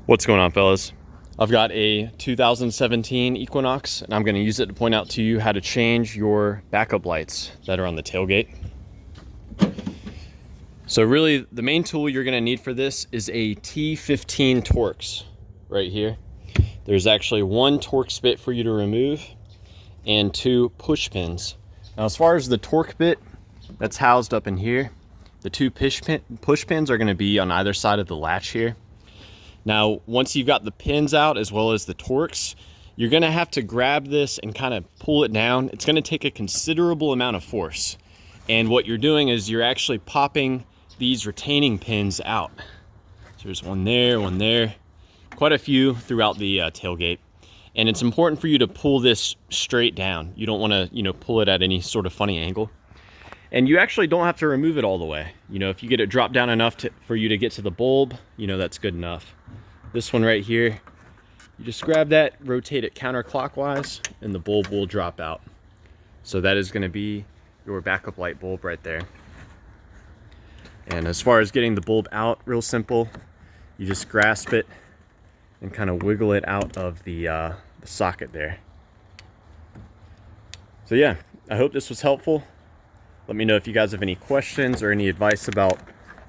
What's going on, fellas? I've got a 2017 Equinox and I'm going to use it to point out to you how to change your backup lights that are on the tailgate. So really the main tool you're going to need for this is a T15 Torx right here. There's actually one Torx bit for you to remove and two push pins. Now as far as the torque bit, that's housed up in here. The two push pins are going to be on either side of the latch here. Now, once you've got the pins out as well as the Torx, you're gonna have to grab this and kind of pull it down. It's gonna take a considerable amount of force. And what you're doing is you're actually popping these retaining pins out. So there's one there, quite a few throughout the tailgate. And it's important for you to pull this straight down. You don't wanna, pull it at any sort of funny angle. And you actually don't have to remove it all the way. If you get it dropped down enough for you to get to the bulb, that's good enough. This one right here, you just grab that, rotate it counterclockwise, and the bulb will drop out. So that is gonna be your backup light bulb right there. And as far as getting the bulb out, real simple. You just grasp it and kind of wiggle it out of the socket there. So yeah, I hope this was helpful. Let me know if you guys have any questions or any advice about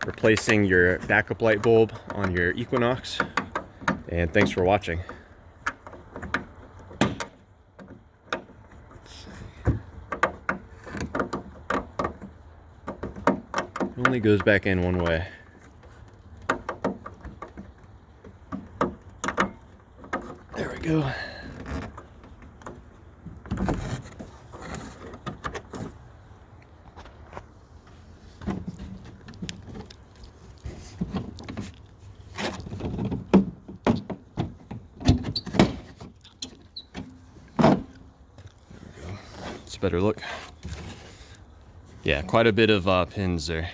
replacing your backup light bulb on your Equinox. And thanks for watching. It only goes back in one way. There we go. It's a better look. Yeah, quite a bit of pins there.